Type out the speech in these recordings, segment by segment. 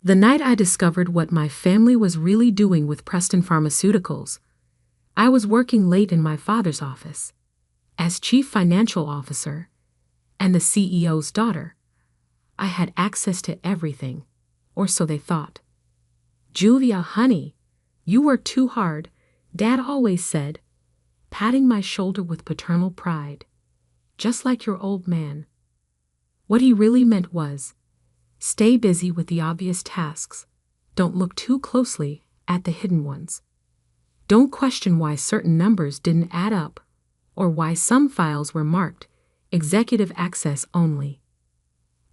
The night I discovered what my family was really doing with Preston Pharmaceuticals, I was working late in my father's office. As chief financial officer and the CEO's daughter, I had access to everything, or so they thought. "Julia, honey, you work too hard," Dad always said, patting my shoulder with paternal pride. "Just like your old man." What he really meant was, stay busy with the obvious tasks. Don't look too closely at the hidden ones. Don't question why certain numbers didn't add up, or why some files were marked executive access only.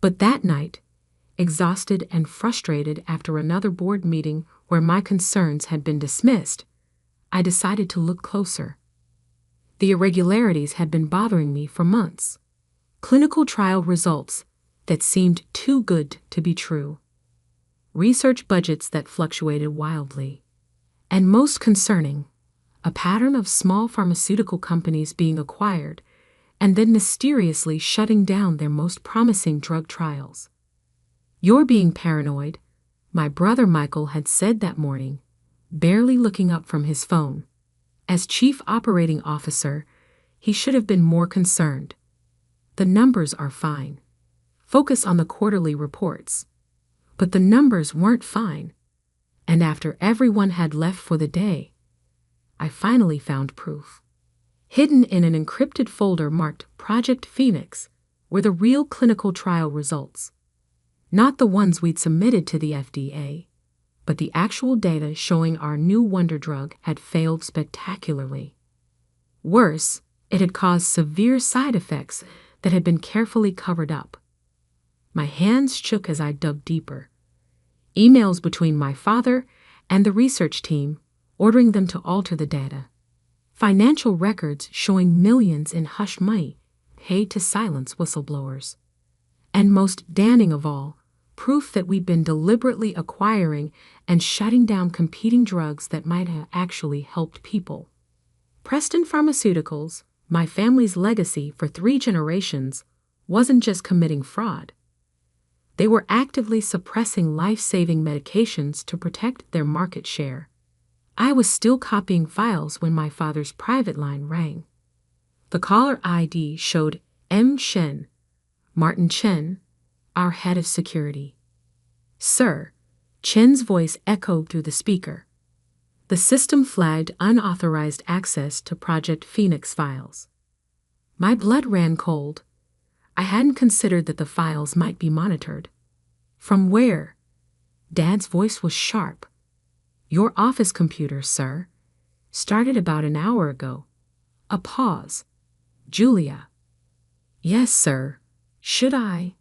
But that night, exhausted and frustrated after another board meeting where my concerns had been dismissed, I decided to look closer. The irregularities had been bothering me for months. Clinical trial results that seemed too good to be true. Research budgets that fluctuated wildly. And most concerning, a pattern of small pharmaceutical companies being acquired and then mysteriously shutting down their most promising drug trials. "You're being paranoid," my brother Michael had said that morning, barely looking up from his phone. As chief operating officer, he should have been more concerned. "The numbers are fine. Focus on the quarterly reports." But the numbers weren't fine. And after everyone had left for the day, I finally found proof. Hidden in an encrypted folder marked Project Phoenix were the real clinical trial results. Not the ones we'd submitted to the FDA, but the actual data showing our new wonder drug had failed spectacularly. Worse, it had caused severe side effects that had been carefully covered up. My hands shook as I dug deeper. Emails between my father and the research team ordering them to alter the data. Financial records showing millions in hush money paid to silence whistleblowers. And most damning of all, proof that we'd been deliberately acquiring and shutting down competing drugs that might have actually helped people. Preston Pharmaceuticals, my family's legacy for 3 generations, wasn't just committing fraud. They were actively suppressing life-saving medications to protect their market share. I was still copying files when my father's private line rang. The caller ID showed M. Chen, Martin Chen, our head of security. "Sir," Chen's voice echoed through the speaker. The system flagged unauthorized access to Project Phoenix files. My blood ran cold. I hadn't considered that the files might be monitored. "From where?" Dad's voice was sharp. "Your office computer, sir. Started about an hour ago." A pause. "Julia." "Yes, sir. Should I?"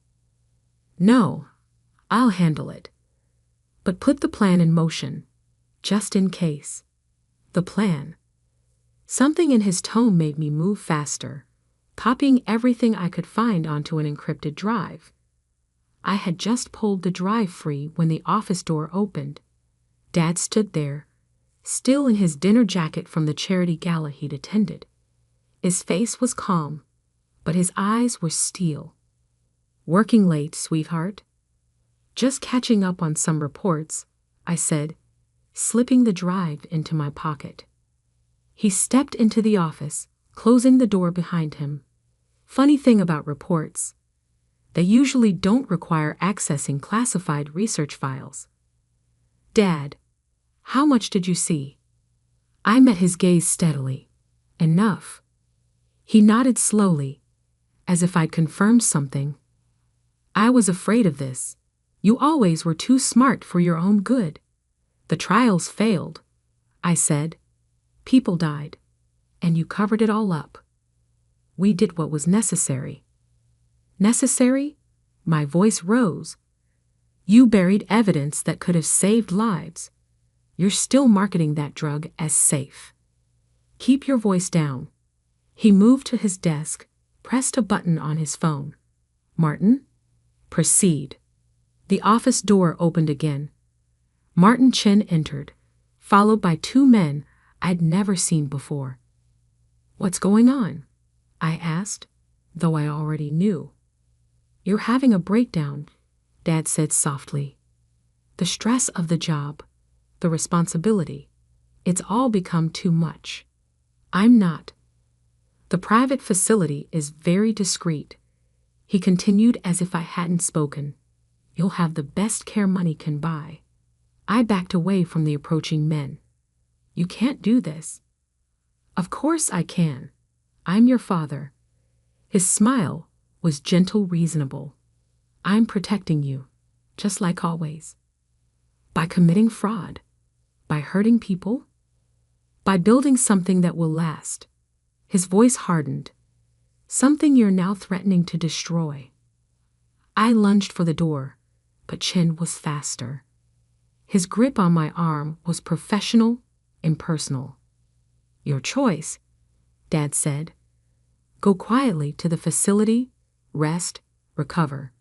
"No. I'll handle it. But put the plan in motion, just in case." The plan. Something in his tone made me move faster, copying everything I could find onto an encrypted drive. I had just pulled the drive free when the office door opened. Dad stood there, still in his dinner jacket from the charity gala he'd attended. His face was calm, but his eyes were steel. "Working late, sweetheart?" "Just catching up on some reports," I said, slipping the drive into my pocket. He stepped into the office, closing the door behind him. Funny thing about reports, they usually don't require accessing classified research files. "Dad, how much did you see?" I met his gaze steadily. "Enough." He nodded slowly, as if I'd confirmed something. "I was afraid of this. You always were too smart for your own good." "The trials failed," I said. "People died, and you covered it all up. We did what was necessary." "Necessary?" My voice rose. "You buried evidence that could have saved lives. You're still marketing that drug as safe. Keep your voice down." He moved to his desk, pressed a button on his phone. "Martin, proceed." The office door opened again. Martin Chen entered, followed by 2 men I'd never seen before. "What's going on?" I asked, though I already knew. "You're having a breakdown," Dad said softly. The The stress of the job, the responsibility, it's all become too much. I'm not. The private facility is very discreet. He continued as if I hadn't spoken. You'll have the best care money can buy. I backed away from the approaching men. You can't do this. Of course I can. I'm your father. His smile was gentle, reasonable. I'm protecting you, just like always. By committing fraud, by hurting people, by building something that will last. His voice hardened. Something you're now threatening to destroy. I lunged for the door, but Chen was faster. His grip on my arm was professional, impersonal. Your choice, Dad said. Go quietly to the facility, rest, recover.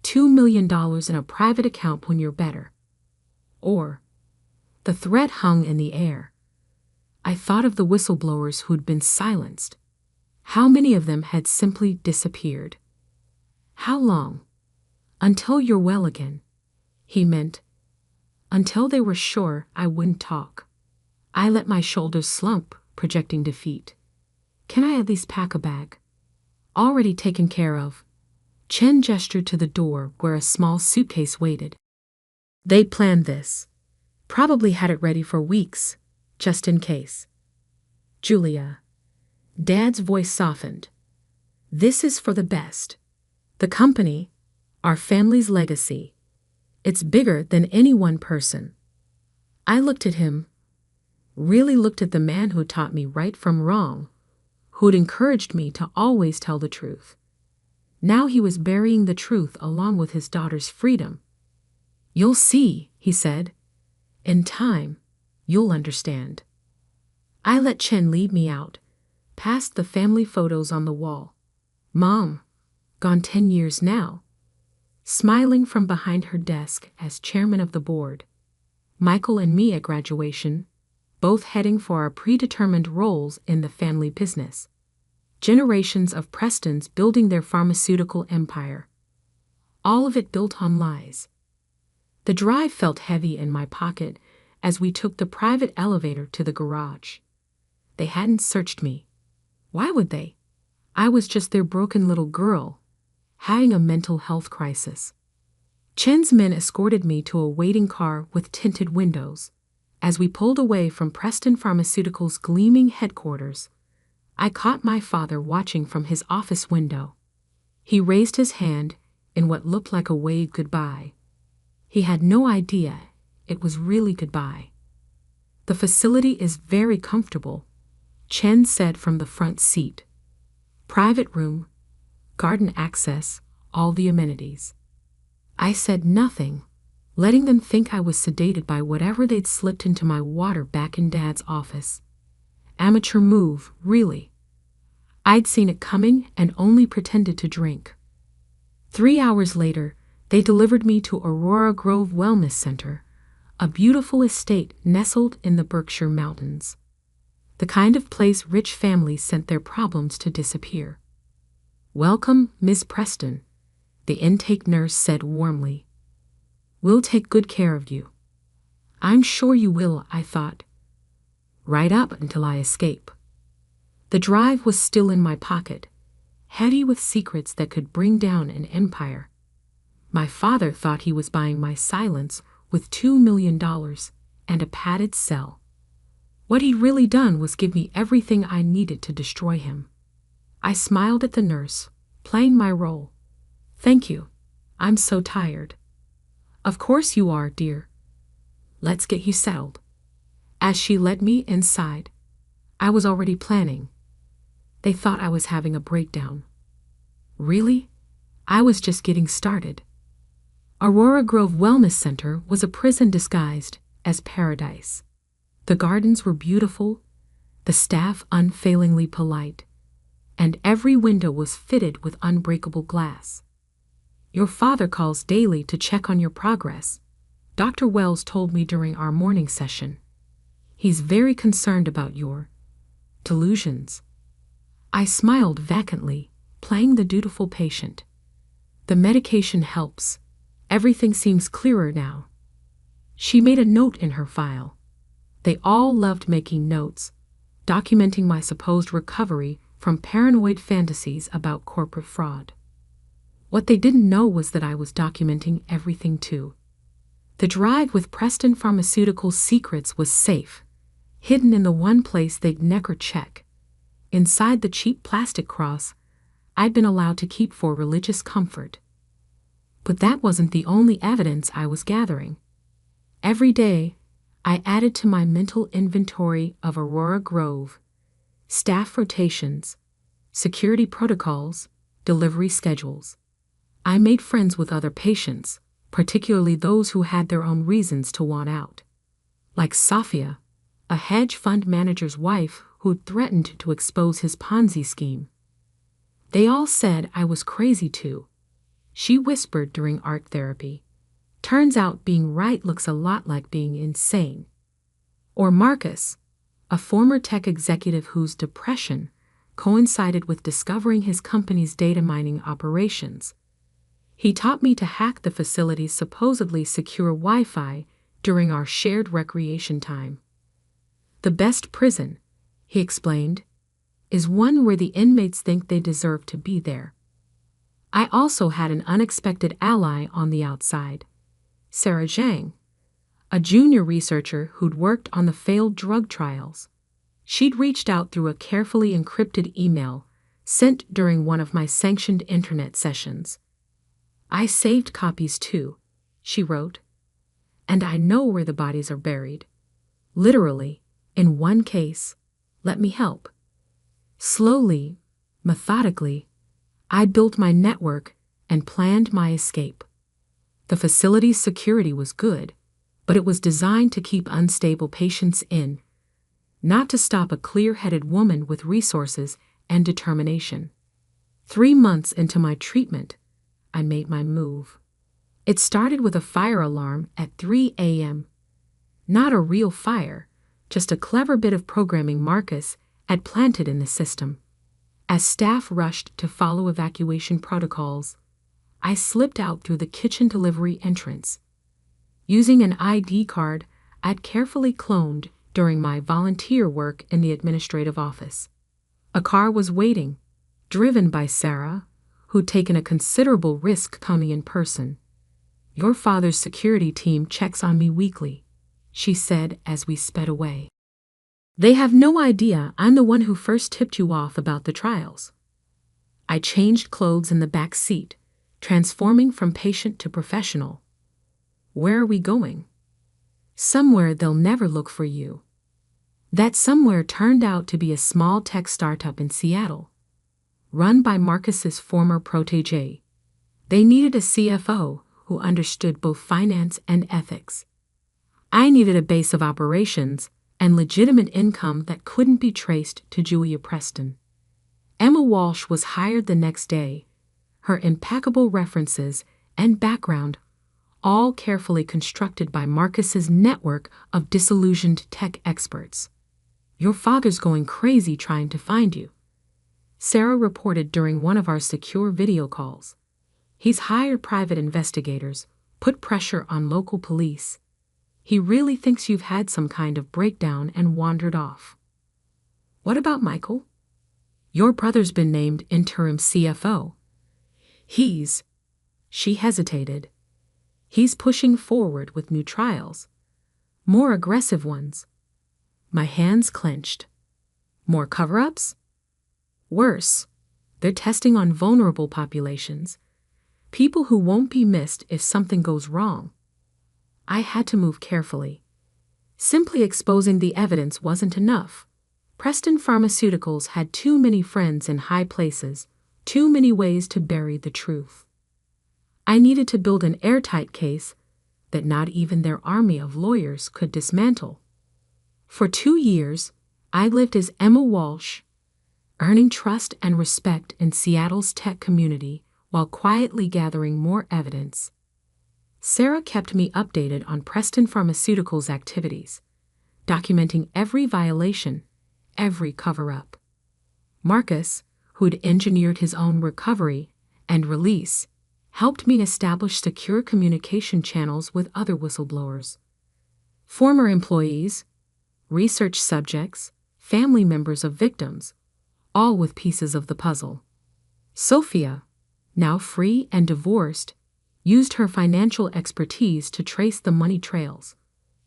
$2 million in a private account when you're better. Or, the threat hung in the air. I thought of the whistleblowers who'd been silenced. How many of them had simply disappeared? How long? Until you're well again. He meant, until they were sure I wouldn't talk. I let my shoulders slump, projecting defeat. Can I at least pack a bag? Already taken care of. Chen gestured to the door where a small suitcase waited. They planned this. Probably had it ready for weeks, just in case. Julia. Dad's voice softened. This is for the best. The company, our family's legacy. It's bigger than any one person. I looked at him, really looked at the man who taught me right from wrong, who'd encouraged me to always tell the truth. Now he was burying the truth along with his daughter's freedom. You'll see, he said. In time, you'll understand. I let Chen lead me out, past the family photos on the wall. Mom, gone 10 years now, smiling from behind her desk as chairman of the board. Michael and me at graduation, both heading for our predetermined roles in the family business. Generations of Prestons building their pharmaceutical empire. All of it built on lies. The drive felt heavy in my pocket as we took the private elevator to the garage. They hadn't searched me. Why would they? I was just their broken little girl, having a mental health crisis. Chen's men escorted me to a waiting car with tinted windows. As we pulled away from Preston Pharmaceuticals' gleaming headquarters, I caught my father watching from his office window. He raised his hand in what looked like a wave goodbye. He had no idea it was really goodbye. The facility is very comfortable, Chen said from the front seat. Private room, garden access, all the amenities. I said nothing, letting them think I was sedated by whatever they'd slipped into my water back in Dad's office. Amateur move, really. I'd seen it coming and only pretended to drink. 3 hours later, they delivered me to Aurora Grove Wellness Center, a beautiful estate nestled in the Berkshire Mountains. The kind of place rich families sent their problems to disappear. Welcome, Miss Preston, the intake nurse said warmly. We'll take good care of you. I'm sure you will, I thought. Right up until I escape. The drive was still in my pocket, heavy with secrets that could bring down an empire. My father thought he was buying my silence with $2 million and a padded cell. What he'd really done was give me everything I needed to destroy him. I smiled at the nurse, playing my role. Thank you. I'm so tired. Of course you are, dear. Let's get you settled. As she led me inside, I was already planning. They thought I was having a breakdown. Really? I was just getting started. Aurora Grove Wellness Center was a prison disguised as paradise. The gardens were beautiful, the staff unfailingly polite, and every window was fitted with unbreakable glass. Your father calls daily to check on your progress, Dr. Wells told me during our morning session. He's very concerned about your delusions. I smiled vacantly, playing the dutiful patient. The medication helps. Everything seems clearer now. She made a note in her file. They all loved making notes, documenting my supposed recovery from paranoid fantasies about corporate fraud. What they didn't know was that I was documenting everything too. The drive with Preston Pharmaceuticals' secrets was safe, hidden in the one place they'd never check. Inside the cheap plastic cross I'd been allowed to keep for religious comfort. But that wasn't the only evidence I was gathering. Every day, I added to my mental inventory of Aurora Grove, staff rotations, security protocols, delivery schedules. I made friends with other patients, particularly those who had their own reasons to want out. Like Sophia, a hedge fund manager's wife who'd threatened to expose his Ponzi scheme. They all said I was crazy too. She whispered during art therapy. Turns out being right looks a lot like being insane. Or Marcus, a former tech executive whose depression coincided with discovering his company's data mining operations. He taught me to hack the facility's supposedly secure Wi-Fi during our shared recreation time. The best prison, he explained, is one where the inmates think they deserve to be there. I also had an unexpected ally on the outside, Sarah Zhang, a junior researcher who'd worked on the failed drug trials. She'd reached out through a carefully encrypted email sent during one of my sanctioned internet sessions. I saved copies too, she wrote, and I know where the bodies are buried. Literally, in one case. Let me help. Slowly, methodically, I built my network and planned my escape. The facility's security was good, but it was designed to keep unstable patients in, not to stop a clear-headed woman with resources and determination. 3 months into my treatment, I made my move. It started with a fire alarm at 3 a.m. Not a real fire, just a clever bit of programming Marcus had planted in the system. As staff rushed to follow evacuation protocols, I slipped out through the kitchen delivery entrance. Using an ID card I'd carefully cloned during my volunteer work in the administrative office. A car was waiting, driven by Sarah, who'd taken a considerable risk coming in person. "Your father's security team checks on me weekly," she said as we sped away. "They have no idea I'm the one who first tipped you off about the trials." I changed clothes in the back seat, transforming from patient to professional. "Where are we going?" "Somewhere they'll never look for you." That somewhere turned out to be a small tech startup in Seattle, run by Marcus's former protégé. They needed a CFO who understood both finance and ethics. I needed a base of operations and legitimate income that couldn't be traced to Julia Preston. Emma Walsh was hired the next day, her impeccable references and background all carefully constructed by Marcus's network of disillusioned tech experts. "Your father's going crazy trying to find you," Sarah reported during one of our secure video calls. "He's hired private investigators, put pressure on local police. He really thinks you've had some kind of breakdown and wandered off." "What about Michael?" "Your brother's been named interim CFO. She hesitated. "He's pushing forward with new trials. More aggressive ones." My hands clenched. "More cover-ups?" "Worse. They're testing on vulnerable populations. People who won't be missed if something goes wrong." I had to move carefully. Simply exposing the evidence wasn't enough. Preston Pharmaceuticals had too many friends in high places, too many ways to bury the truth. I needed to build an airtight case that not even their army of lawyers could dismantle. For 2 years, I lived as Emma Walsh, earning trust and respect in Seattle's tech community while quietly gathering more evidence. Sarah kept me updated on Preston Pharmaceuticals' activities, documenting every violation, every cover-up. Marcus, who'd engineered his own recovery and release, helped me establish secure communication channels with other whistleblowers. Former employees, research subjects, family members of victims, all with pieces of the puzzle. Sophia, now free and divorced, used her financial expertise to trace the money trails.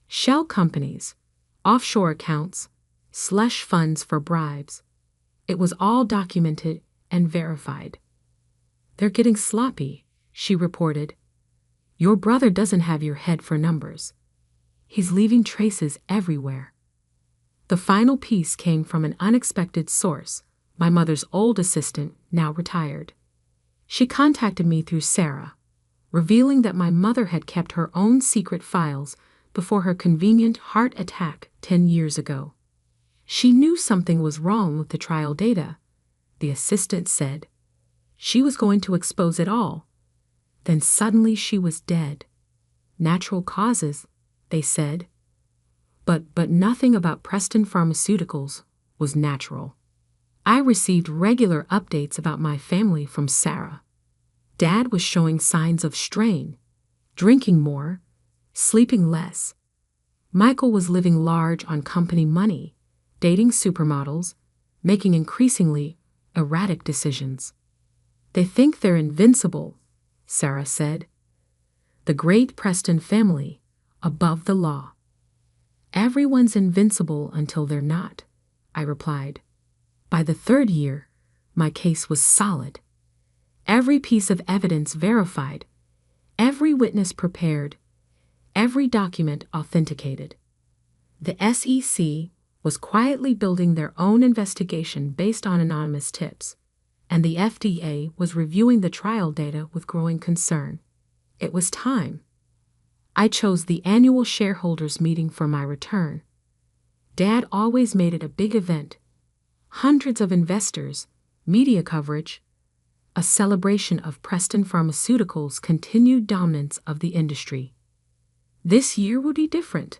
Shell companies, offshore accounts, slush funds for bribes. It was all documented and verified. "They're getting sloppy," she reported. "Your brother doesn't have your head for numbers. He's leaving traces everywhere." The final piece came from an unexpected source, my mother's old assistant, now retired. She contacted me through Sarah, revealing that my mother had kept her own secret files before her convenient heart attack 10 years ago. She knew something was wrong with the trial data, the assistant said. She was going to expose it all. Then suddenly she was dead. Natural causes, they said. But nothing about Preston Pharmaceuticals was natural. I received regular updates about my family from Sarah. Dad was showing signs of strain, drinking more, sleeping less. Michael was living large on company money, dating supermodels, making increasingly erratic decisions. "They think they're invincible," Sarah said. "The great Preston family, above the law." "Everyone's invincible until they're not," I replied. By the 3rd year, my case was solid. Every piece of evidence verified, every witness prepared, every document authenticated. The SEC was quietly building their own investigation based on anonymous tips, and the FDA was reviewing the trial data with growing concern. It was time. I chose the annual shareholders meeting for my return. Dad always made it a big event. Hundreds of investors, media coverage, a celebration of Preston Pharmaceuticals' continued dominance of the industry. This year would be different.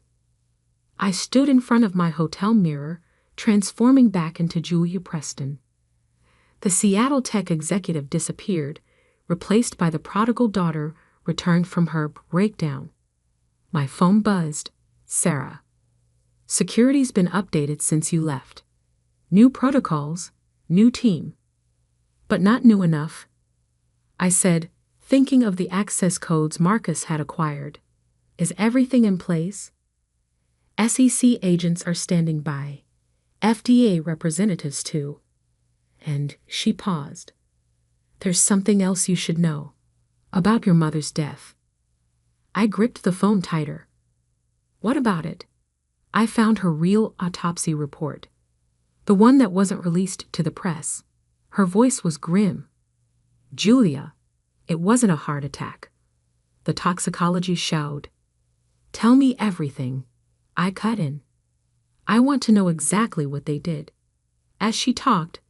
I stood in front of my hotel mirror, transforming back into Julia Preston. The Seattle tech executive disappeared, replaced by the prodigal daughter returned from her breakdown. My phone buzzed. "Sarah, security's been updated since you left. New protocols, new team." "But not new enough," I said, thinking of the access codes Marcus had acquired. "Is everything in place?" "SEC agents are standing by. FDA representatives too." And she paused. "There's something else you should know. About your mother's death." I gripped the phone tighter. "What about it?" "I found her real autopsy report. The one that wasn't released to the press." Her voice was grim. "Julia, it wasn't a heart attack." The toxicology showed. "Tell me everything." I cut in. "I want to know exactly what they did." As she talked,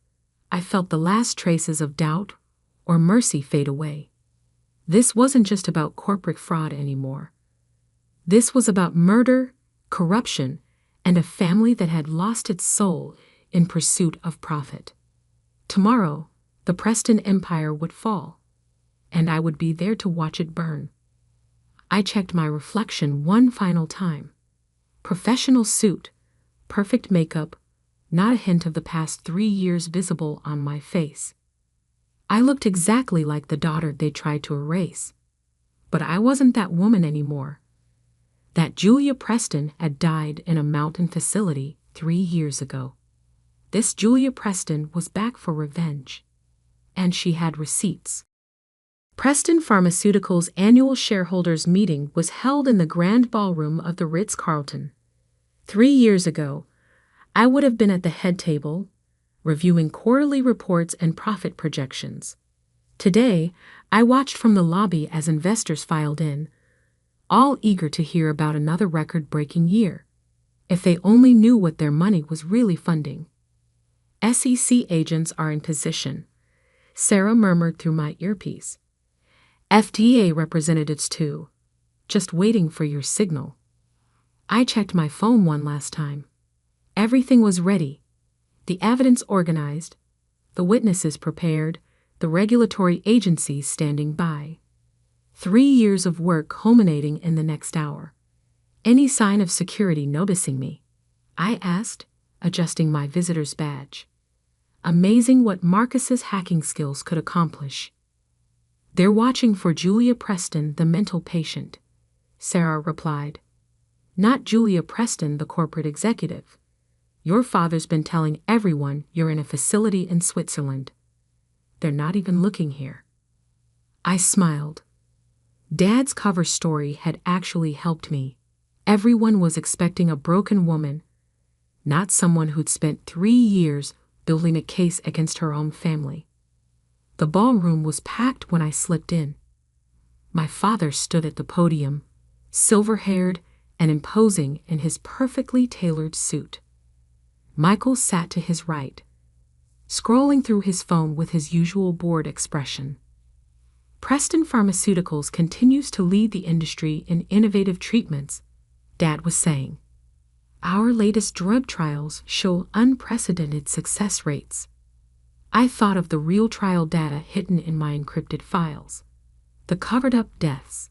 I felt the last traces of doubt or mercy fade away. This wasn't just about corporate fraud anymore. This was about murder, corruption, and a family that had lost its soul in pursuit of profit. Tomorrow, the Preston empire would fall, and I would be there to watch it burn. I checked my reflection one final time. Professional suit, perfect makeup, not a hint of the past 3 years visible on my face. I looked exactly like the daughter they tried to erase. But I wasn't that woman anymore. That Julia Preston had died in a mountain facility 3 years ago. This Julia Preston was back for revenge. And she had receipts. Preston Pharmaceuticals' annual shareholders meeting was held in the grand ballroom of the Ritz-Carlton. 3 years ago, I would have been at the head table, reviewing quarterly reports and profit projections. Today, I watched from the lobby as investors filed in, all eager to hear about another record-breaking year. If they only knew what their money was really funding. "SEC agents are in position," Sarah murmured through my earpiece. "FDA representatives too, just waiting for your signal." I checked my phone one last time. Everything was ready. The evidence organized, the witnesses prepared, the regulatory agencies standing by. 3 years of work culminating in the next hour. any sign of security noticing me?" I asked, adjusting my visitor's badge. Amazing what Marcus's hacking skills could accomplish. "They're watching for Julia Preston, the mental patient," Sarah replied. "Not Julia Preston, the corporate executive. Your father's been telling everyone you're in a facility in Switzerland. They're not even looking here." I smiled. Dad's cover story had actually helped me. Everyone was expecting a broken woman, not someone who'd spent 3 years building a case against her own family. The ballroom was packed when I slipped in. My father stood at the podium, silver-haired and imposing in his perfectly tailored suit. Michael sat to his right, scrolling through his phone with his usual bored expression. "Preston Pharmaceuticals continues to lead the industry in innovative treatments," Dad was saying. "Our latest drug trials show unprecedented success rates." I thought of the real trial data hidden in my encrypted files, the covered-up deaths,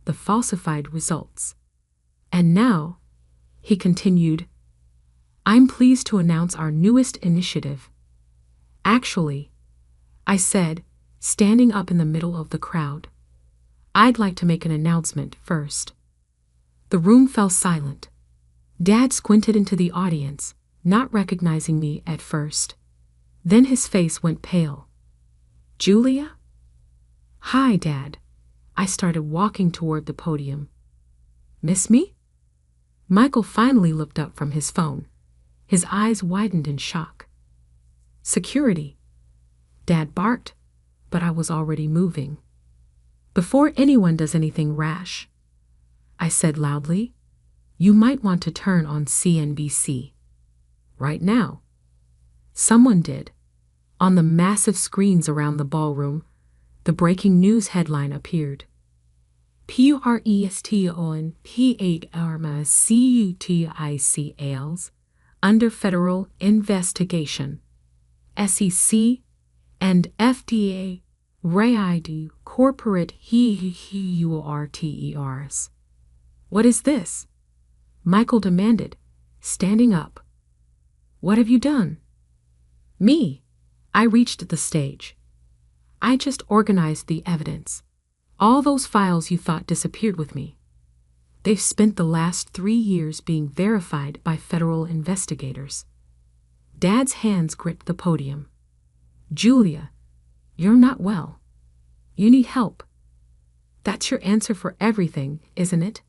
the falsified results. "And now," he continued, "I'm pleased to announce our newest initiative." "Actually," I said, standing up in the middle of the crowd, "I'd like to make an announcement first." The room fell silent. Dad squinted into the audience, not recognizing me at first. Then his face went pale. "Julia?" "Hi, Dad." I started walking toward the podium. "Miss me?" Michael finally looked up from his phone. His eyes widened in shock. "Security," Dad barked, but I was already moving. "Before anyone does anything rash," I said loudly, "you might want to turn on CNBC. Right now." Someone did. On the massive screens around the ballroom, the breaking news headline appeared. "Preston Pharmaceuticals under federal investigation. SEC and FDA raid corporate headquarters." "What is this?" Michael demanded, standing up. "What have you done?" "Me." I reached the stage. "I just organized the evidence. All those files you thought disappeared with me. They've spent the last 3 years being verified by federal investigators." Dad's hands gripped the podium. "Julia, you're not well. You need help." "That's your answer for everything, isn't it?"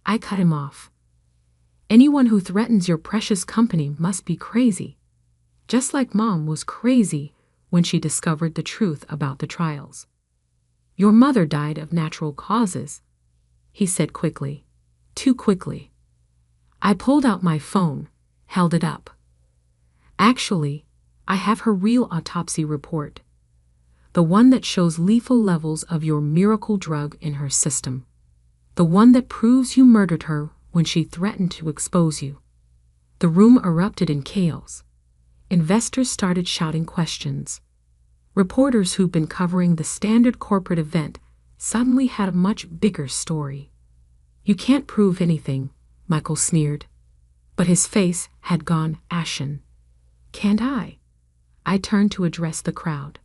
I cut him off. "Anyone who threatens your precious company must be crazy. Just like Mom was crazy when she discovered the truth about the trials." "Your mother died of natural causes," he said quickly. Too quickly. I pulled out my phone, held it up. "Actually, I have her real autopsy report. The one that shows lethal levels of your miracle drug in her system. The one that proves you murdered her when she threatened to expose you." The room erupted in chaos. Investors started shouting questions. Reporters who'd been covering the standard corporate event suddenly had a much bigger story. "You can't prove anything," Michael sneered. But his face had gone ashen. "Can't I?" I turned to address the crowd.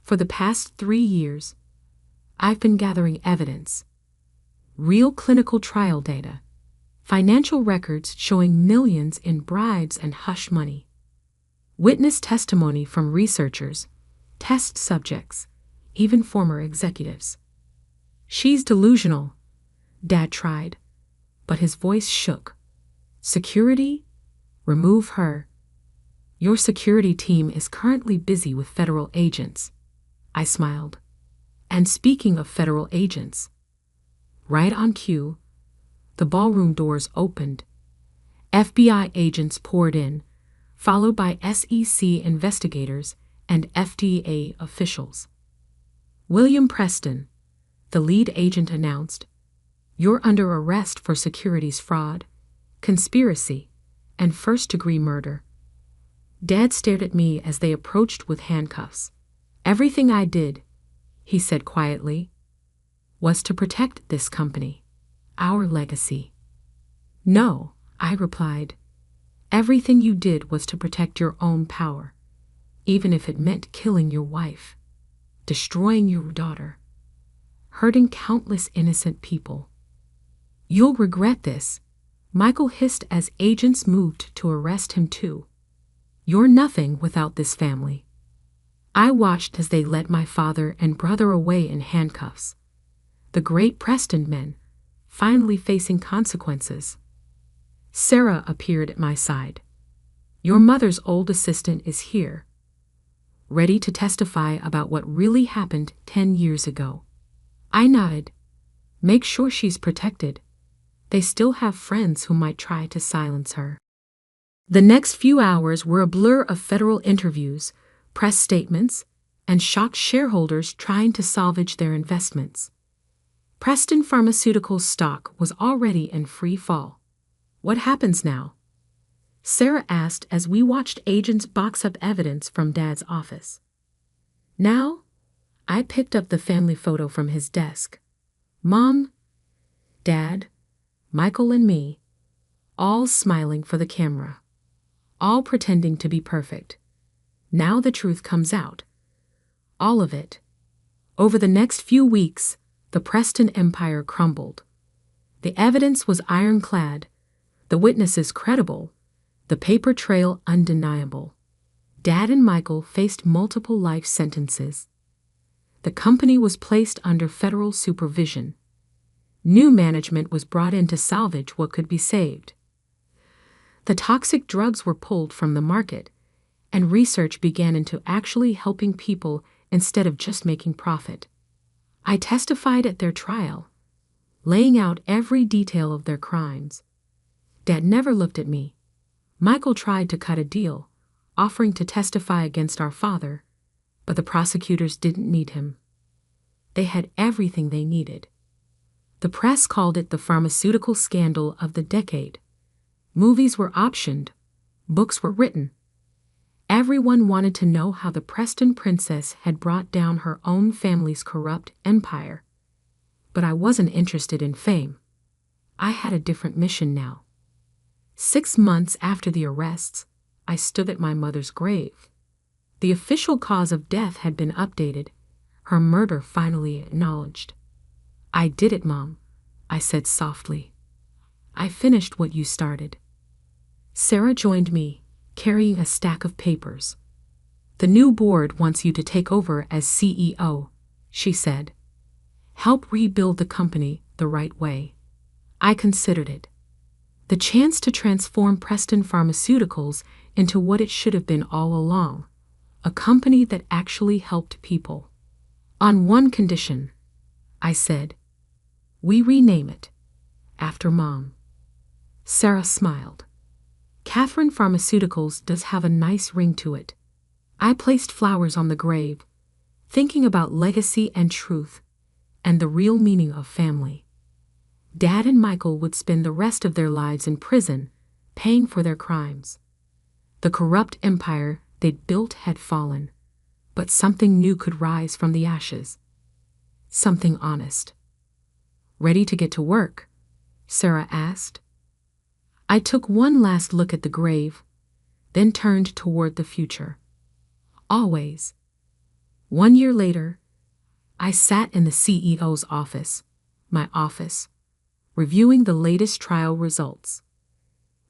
"For the past 3 years, I've been gathering evidence. Real clinical trial data. Financial records showing millions in bribes and hush money. Witness testimony from researchers, test subjects, even former executives." "She's delusional," Dad tried, but his voice shook. "Security? Remove her. Your security team is currently busy with federal agents." I smiled. "And speaking of federal agents," right on cue, the ballroom doors opened. FBI agents poured in, followed by SEC investigators and FDA officials. "William Preston," the lead agent announced, "you're under arrest for securities fraud, conspiracy, and first-degree murder." Dad stared at me as they approached with handcuffs. "Everything I did," he said quietly, "was to protect this company, our legacy." No, I replied. Everything you did was to protect your own power, even if it meant killing your wife, destroying your daughter, hurting countless innocent people. You'll regret this, Michael hissed as agents moved to arrest him too. You're nothing without this family. I watched as they led my father and brother away in handcuffs. The great Preston men, finally facing consequences. Sarah appeared at my side. Your mother's old assistant is here, ready to testify about what really happened 10 years ago. I nodded. Make sure she's protected. They still have friends who might try to silence her. The next few hours were a blur of federal interviews, press statements, and shocked shareholders trying to salvage their investments. Preston Pharmaceuticals stock was already in free fall. What happens now? Sarah asked as we watched agents box up evidence from Dad's office. Now, I picked up the family photo from his desk. Mom, Dad, Michael and me, all smiling for the camera, all pretending to be perfect. Now the truth comes out. All of it. Over the next few weeks, the Preston empire crumbled. The evidence was ironclad, the witnesses credible, the paper trail undeniable. Dad and Michael faced multiple life sentences. The company was placed under federal supervision. New management was brought in to salvage what could be saved. The toxic drugs were pulled from the market, and research began into actually helping people instead of just making profit. I testified at their trial, laying out every detail of their crimes. Dad never looked at me. Michael tried to cut a deal, offering to testify against our father, but the prosecutors didn't need him. They had everything they needed. The press called it the pharmaceutical scandal of the decade. Movies were optioned, books were written. Everyone wanted to know how the Preston princess had brought down her own family's corrupt empire. But I wasn't interested in fame. I had a different mission now. 6 months after the arrests, I stood at my mother's grave. The official cause of death had been updated, her murder finally acknowledged. I did it, Mom, I said softly. I finished what you started. Sarah joined me, carrying a stack of papers. The new board wants you to take over as CEO, she said. Help rebuild the company the right way. I considered it. The chance to transform Preston Pharmaceuticals into what it should have been all along, a company that actually helped people. On one condition, I said. We rename it after Mom. Sarah smiled. Catherine Pharmaceuticals does have a nice ring to it. I placed flowers on the grave, thinking about legacy and truth, and the real meaning of family. Dad and Michael would spend the rest of their lives in prison, paying for their crimes. The corrupt empire they'd built had fallen, but something new could rise from the ashes. Something honest. Ready to get to work? Sarah asked. I took one last look at the grave, then turned toward the future. Always. 1 year later, I sat in the CEO's office, my office, reviewing the latest trial results.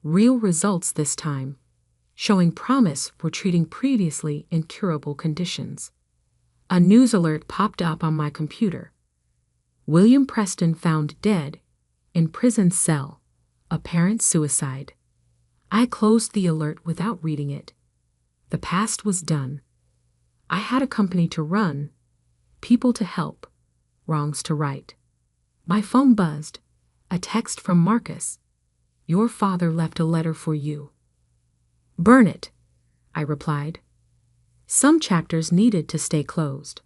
Real results this time, showing promise for treating previously incurable conditions. A news alert popped up on my computer. William Preston found dead in prison cell, apparent suicide. I closed the alert without reading it. The past was done. I had a company to run, people to help, wrongs to right. My phone buzzed. A text from Marcus. Your father left a letter for you. Burn it, I replied. Some chapters needed to stay closed.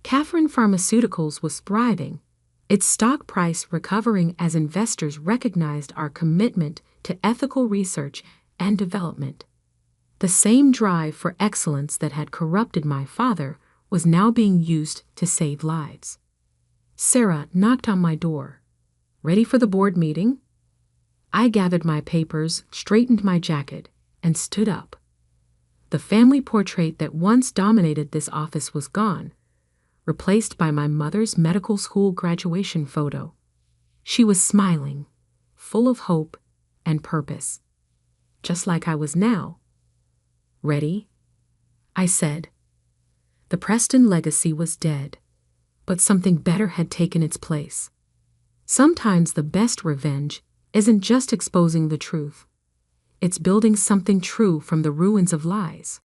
Catherine Pharmaceuticals was thriving, its stock price recovering as investors recognized our commitment to ethical research and development. The same drive for excellence that had corrupted my father was now being used to save lives. Sarah knocked on my door. Ready for the board meeting? I gathered my papers, straightened my jacket, and stood up. The family portrait that once dominated this office was gone, replaced by my mother's medical school graduation photo. She was smiling, full of hope and purpose, just like I was now. "Ready?" I said. The Preston legacy was dead, but something better had taken its place. Sometimes the best revenge isn't just exposing the truth. It's building something true from the ruins of lies.